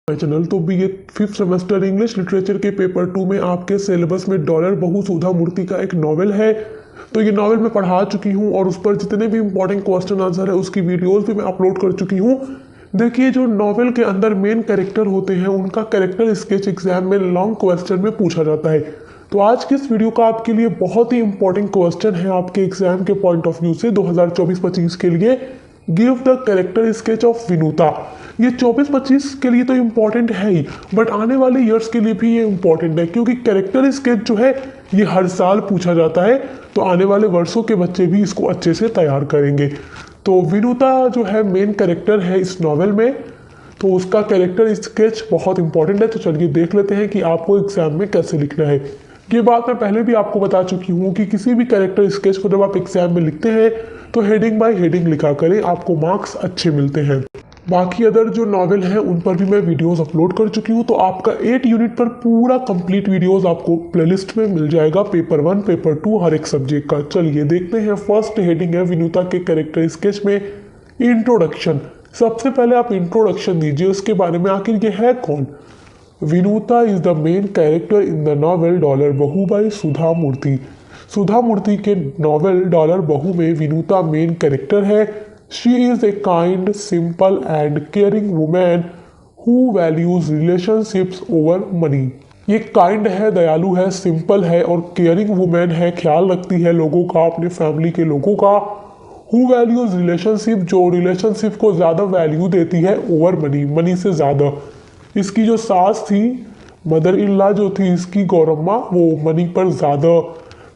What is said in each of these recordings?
Channel तो भी ये 5th सेमेस्टर इंग्लिश लिटरेचर के पेपर 2 में आपके सिलेबस में डॉलर बहु सुधा मूर्ति का एक नॉवेल है। तो ये नॉवेल मैं पढ़ा चुकी हूँ और उस पर जितने भी इंपॉर्टेंट क्वेश्चन आंसर है उसकी वीडियोस भी मैं अपलोड कर चुकी हूँ। देखिए, जो नॉवेल के अंदर मेन कैरेक्टर होते हैं उनका कैरेक्टर स्केच एग्जाम में लॉन्ग क्वेश्चन में पूछा जाता है। तो आज की इस वीडियो का आपके लिए बहुत ही इंपॉर्टेंट क्वेश्चन है आपके एग्जाम के पॉइंट ऑफ व्यू से 2024-25 के लिए। Give the character sketch of Vinuta. ये 24-25 के लिए तो इम्पॉर्टेंट है ही, बट आने वाले ईयर्स के लिए भी ये इम्पॉर्टेंट है क्योंकि कैरेक्टर स्केच जो है ये हर साल पूछा जाता है। तो आने वाले वर्षों के बच्चे भी इसको अच्छे से तैयार करेंगे। तो विनुता जो है मेन कैरेक्टर है इस नॉवेल में, तो उसका कैरेक्टर स्केच बहुत इंपॉर्टेंट है। तो चलिए देख लेते हैं कि आपको एग्जाम में कैसे लिखना है। ये बात मैं पहले भी आपको बता चुकी हूँ कि किसी भी कैरेक्टर स्केच को जब आप एग्जाम में लिखते हैं तो हेडिंग बाय हेडिंग लिखा करें, आपको मार्क्स अच्छे मिलते हैं। बाकी अदर जो नॉवेल हैं उन पर भी मैं वीडियोस अपलोड कर चुकी हूँ। तो आपका 8 यूनिट पर पूरा कंप्लीट वीडियोस आपको प्लेलिस्ट में मिल जाएगा, पेपर 1 पेपर 2 हर एक सब्जेक्ट का। चलिए देखते हैं। फर्स्ट हेडिंग है विनुता के कैरेक्टर स्केच में इंट्रोडक्शन। सबसे पहले आप इंट्रोडक्शन दीजिए उसके बारे में, आखिर ये है कौन। Vinuta is the main character in the novel dollar बहू बाई सुधा मूर्ति। सुधा मूर्ति के नॉवेल डॉलर बहू में विनुता मेन कैरेक्टर है। She is a kind, simple and caring women who values relationships over money. ये काइंड है, दयालु है, सिंपल है और केयरिंग वुमेन है, ख्याल रखती है लोगों का, अपने फैमिली के लोगों का। हु वैल्यूज रिलेशनशिप, जो रिलेशनशिप को ज़्यादा वैल्यू देती है ओवर मनी, मनी से ज़्यादा। इसकी जो सास थी, मदर इन लॉ जो थी इसकी, गौरम्मा, वो मनी पर ज़्यादा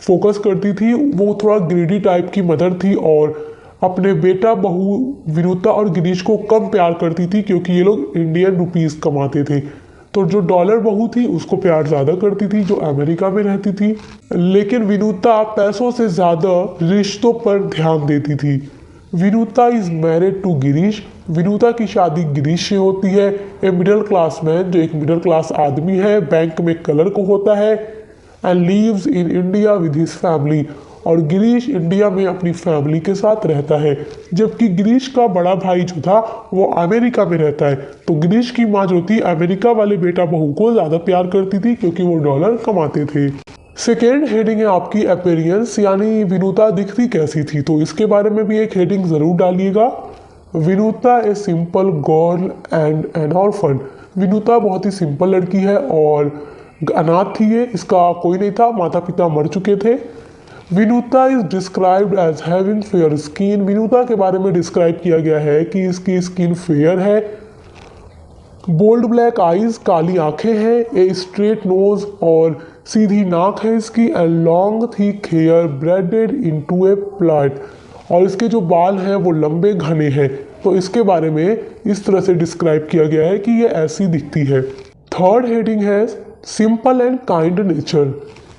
फोकस करती थी। वो थोड़ा ग्रीडी टाइप की मदर थी और अपने बेटा बहू विनुता और गिरीश को कम प्यार करती थी क्योंकि ये लोग इंडियन रुपीस कमाते थे। तो जो डॉलर बहू थी उसको प्यार ज़्यादा करती थी जो अमेरिका में रहती थी। लेकिन विनुता पैसों से ज़्यादा रिश्तों पर ध्यान देती थी। Vinuta is married to Girish. Vinuta की शादी गिरीश से होती है, ए मिडिल क्लास मैन, जो एक मिडिल क्लास आदमी है, बैंक में क्लर्क होता है, and leaves in India with his family. और गिरीश इंडिया में अपनी फैमिली के साथ रहता है, जबकि गिरीश का बड़ा भाई जो था वो अमेरिका में रहता है। तो गिरीश की माँ जो थी अमेरिका वाले बेटा बहू को ज़्यादा प्यार करती थी क्योंकि वो डॉलर कमाते थे। सेकेंड हेडिंग है आपकी अपीयरेंस, यानी विनुता दिखती कैसी थी। तो इसके बारे में भी एक हेडिंग ज़रूर डालिएगा। Vinuta a simple girl and N orphan. Vinuta बहुत ही सिंपल लड़की है और अनाथ थी ये, इसका कोई नहीं था, माता पिता मर चुके थे। Vinuta is described as having fair skin. Vinuta के बारे में डिस्क्राइब किया गया है कि इसकी स्किन फेयर है। बोल्ड ब्लैक आईज, काली आंखें हैं, ए स्ट्रेट नोज और सीधी नाक है इसकी, and long thick hair braided into a plait. और इसके जो बाल हैं वो लंबे घने हैं। तो इसके बारे में इस तरह से डिस्क्राइब किया गया है कि ये ऐसी दिखती है। थर्ड हेडिंग है सिंपल एंड काइंड नेचर,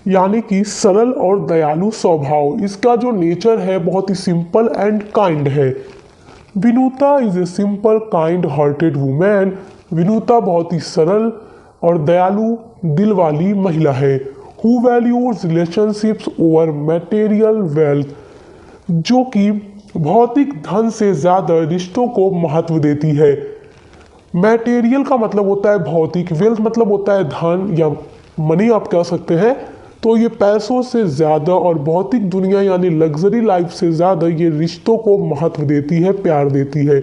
यानी कि सरल और दयालु स्वभाव। इसका जो नेचर है बहुत ही सिंपल एंड काइंड है। Vinuta is a simple kind hearted women. Vinuta बहुत ही सरल और दयालु दिल वाली महिला है। Who values relationships over material wealth, जो कि भौतिक धन से ज़्यादा रिश्तों को महत्व देती है। मटेरियल का मतलब होता है भौतिक, वेल्थ मतलब होता है धन या मनी आप कह सकते हैं। तो ये पैसों से ज़्यादा और भौतिक दुनिया यानी लग्जरी लाइफ से ज़्यादा ये रिश्तों को महत्व देती है, प्यार देती है।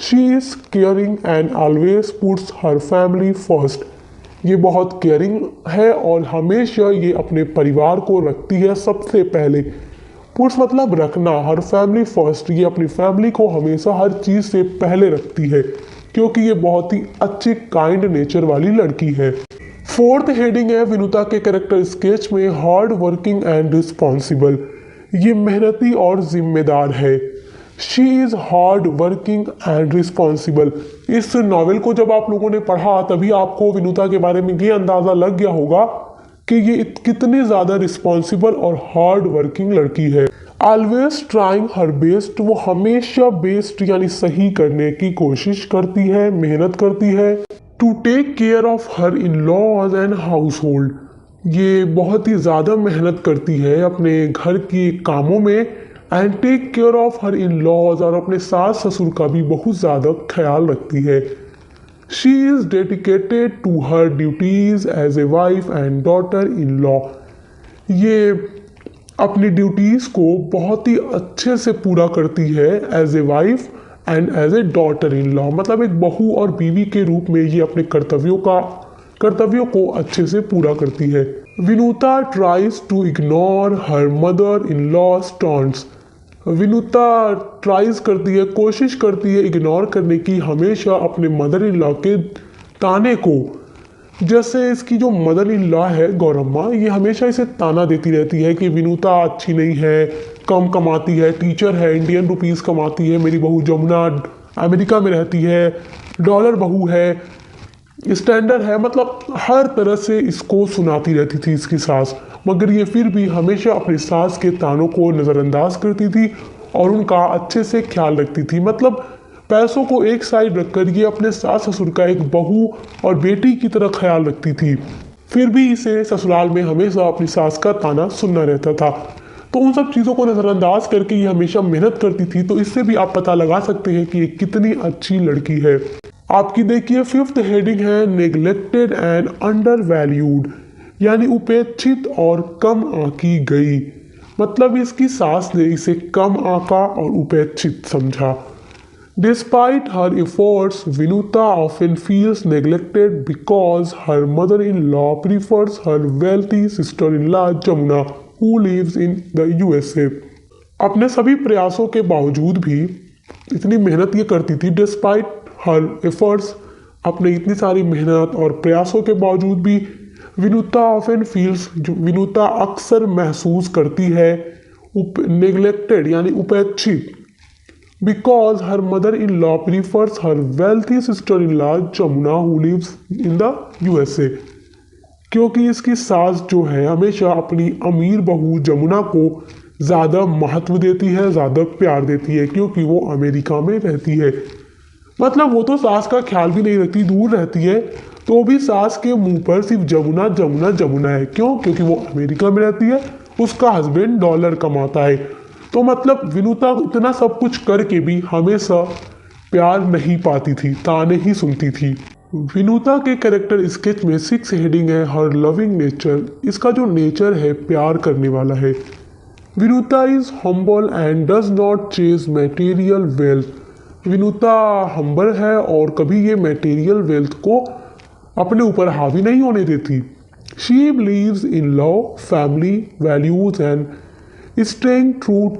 She is caring and always puts her family first. ये बहुत केयरिंग है और हमेशा ये अपने परिवार को रखती है सबसे पहले। पुट्स मतलब रखना, हर फैमिली फर्स्ट, ये अपनी फैमिली को हमेशा हर चीज़ से पहले रखती है क्योंकि ये बहुत ही अच्छी काइंड नेचर वाली लड़की है। फोर्थ हेडिंग है विनुता के कैरेक्टर स्केच में हार्ड वर्किंग एंड रिस्पॉन्सिबल। ये मेहनती और जिम्मेदार है। She is hard working and responsible. इस नॉवेल को जब आप लोगों ने पढ़ा तभी आपको विनुता के बारे में ये अंदाज़ा लग गया होगा कि ये कितनी ज़्यादा रिस्पॉन्सिबल और हार्ड वर्किंग लड़की है। ऑलवेज ट्राइंग हर बेस्ट, वो हमेशा बेस्ट यानी सही करने की कोशिश करती है, मेहनत करती है। To take care of her in laws and household, ये बहुत ही ज़्यादा मेहनत करती है अपने घर के कामों में। And take care of her in laws, और अपने सास ससुर का भी बहुत ज़्यादा ख्याल रखती है। She is dedicated to her duties as a wife and daughter in law. ये अपनी ड्यूटीज़ को बहुत ही अच्छे से पूरा करती है as a wife and as a daughter in law, मतलब एक बहू और बीवी के रूप में ये अपने कर्तव्यों को अच्छे से पूरा करती है। Vinuta tries to ignore her mother in law taunts. Vinuta tries करती है, कोशिश करती है इग्नोर करने की हमेशा अपने मदर इन लॉ के ताने को। जैसे इसकी जो मदर इन लॉ है गौरम्मा, ये हमेशा इसे ताना देती रहती है कि विनुता अच्छी नहीं है, कम कमाती है, टीचर है, इंडियन रुपीस कमाती है, मेरी बहू जमुना अमेरिका में रहती है, डॉलर बहू है, स्टैंडर्ड है, मतलब हर तरह से इसको सुनाती रहती थी इसकी सास। मगर ये फिर भी हमेशा अपनी सास के तानों को नज़रअंदाज करती थी और उनका अच्छे से ख्याल रखती थी। मतलब पैसों को एक साइड रखकर ये अपने सास ससुर का एक बहू और बेटी की तरह ख्याल रखती थी। फिर भी इसे ससुराल में हमेशा अपनी सास का ताना सुनना रहता था। तो उन सब चीज़ों को नज़रअंदाज करके ये हमेशा मेहनत करती थी। तो इससे भी आप पता लगा सकते हैं कि ये कितनी अच्छी लड़की है। आपकी देखिए 5th हेडिंग है नेग्लेक्टेड एंड अंडर वैल्यूड, यानी उपेक्षित और कम आंकी गई। मतलब इसकी सास ने इसे कम आंका और उपेक्षित समझा। Despite her efforts, Vinuta often feels neglected because her mother-in-law prefers her wealthy sister-in-law Jamuna, who lives in the USA. अपने सभी प्रयासों के बावजूद भी इतनी मेहनत ये करती थी, डिस्पाइट हर एफर्ट्स, अपने इतनी सारी मेहनत और प्रयासों के बावजूद भी विनुता अक्सर महसूस करती है नेग्लेक्टेड यानी उपेक्षित, because her mother in law prefers her wealthy sister in law Jamuna who lives in the USA, क्योंकि इसकी सास जो है हमेशा अपनी अमीर बहू जमुना को ज़्यादा महत्व देती है, ज़्यादा प्यार देती है, क्योंकि वो अमेरिका में रहती है। मतलब वो तो सास का ख्याल भी नहीं रखती, दूर रहती है, तो भी सास के मुंह पर सिर्फ जमुना जमुना जमुना है। क्यों? क्योंकि वो अमेरिका में रहती है, उसका हस्बैंड डॉलर कमाता है। तो मतलब विनुता इतना सब कुछ करके भी हमेशा प्यार नहीं पाती थी, ताने ही सुनती थी। विनुता के कैरेक्टर स्केच में 6 हेडिंग है हर लविंग नेचर। इसका जो नेचर है प्यार करने वाला है। Vinuta is humble and does not chase material wealth. Vinuta humble है और कभी ये मटेरियल वेल्थ को अपने ऊपर हावी नहीं होने देती। She believes in love, family values and staying true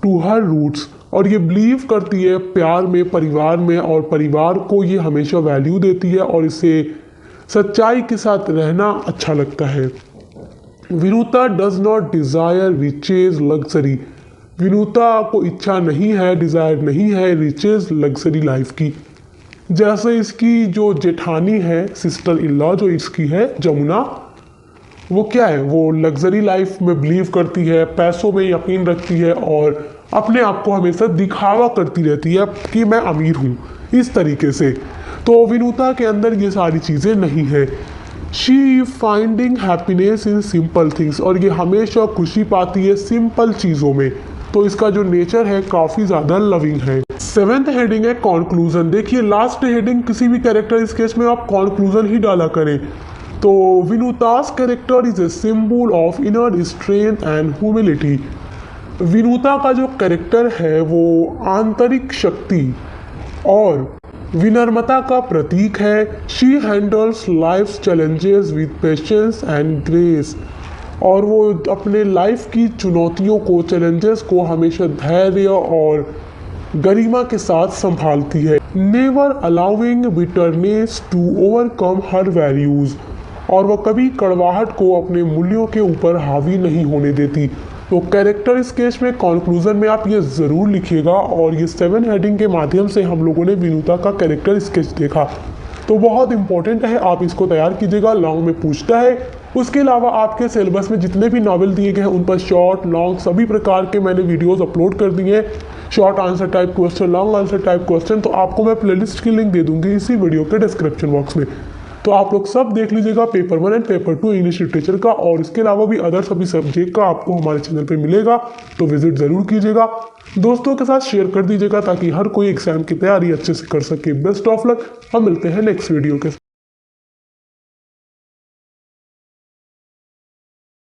to her roots. और ये बिलीव करती है प्यार में, परिवार में, और परिवार को ये हमेशा वैल्यू देती है और इसे सच्चाई के साथ रहना अच्छा लगता है। Vinuta does not desire riches luxury. Vinuta को इच्छा नहीं है, डिज़ायर नहीं है रिचेज लग्जरी लाइफ की। जैसे इसकी जो जेठानी है, सिस्टर इन लॉ जो इसकी है जमुना, वो क्या है, वो लग्जरी लाइफ में बिलीव करती है, पैसों में यकीन रखती है और अपने आप को हमेशा दिखावा करती रहती है कि मैं अमीर हूँ, इस तरीके से। तो विनुता के अंदर ये सारी चीज़ें नहीं है। She finding happiness in simple things, और ये हमेशा खुशी पाती है सिंपल चीज़ों में। तो इसका जो नेचर है काफ़ी ज़्यादा लविंग है। 7th हेडिंग है कॉन्क्लूजन। देखिए लास्ट हेडिंग किसी भी कैरेक्टर इस केस में आप कॉन्क्लूजन ही डाला करें। तो Vinuta's character is a symbol of inner strength and humility. Vinuta का जो कैरेक्टर है वो आंतरिक शक्ति और विनम्रता का प्रतीक है। She handles life challenges with patience and grace, और वो अपने लाइफ की चुनौतियों को, चैलेंजेस को हमेशा धैर्य और गरिमा के साथ संभालती है। Never allowing bitterness to overcome her values, और वह कभी कड़वाहट को अपने मूल्यों के ऊपर हावी नहीं होने देती। तो कैरेक्टर स्केच में कॉन्क्लूजन में आप ये ज़रूर लिखिएगा। और ये 7 हेडिंग के माध्यम से हम लोगों ने विनुता का कैरेक्टर स्केच देखा, तो बहुत इंपॉर्टेंट है, आप इसको तैयार कीजिएगा, लॉन्ग में पूछता है। उसके अलावा आपके सिलेबस में जितने भी नॉवेल दिए गए हैं उन पर शॉर्ट लॉन्ग सभी प्रकार के मैंने वीडियोस अपलोड कर दिए हैं। Short answer type question, long answer type question, तो आपको मैं प्लेलिस्ट की लिंक दे दूंगी इसी वीडियो के डिस्क्रिप्शन बॉक्स में। तो आप लोग सब देख लीजिएगा, paper 1 and paper 2 English literature का, और इसके अलावा भी अदर सभी सब्जेक्ट का आपको हमारे चैनल पे मिलेगा, तो विजिट ज़रूर कीजिएगा। दोस्तों के साथ शेयर कर दीजिएगा ताकि हर कोई एग्जाम की तैयारी अच्छे से कर सके। बेस्ट ऑफ लक, हम मिलते हैं नेक्स्ट वीडियो के साथ।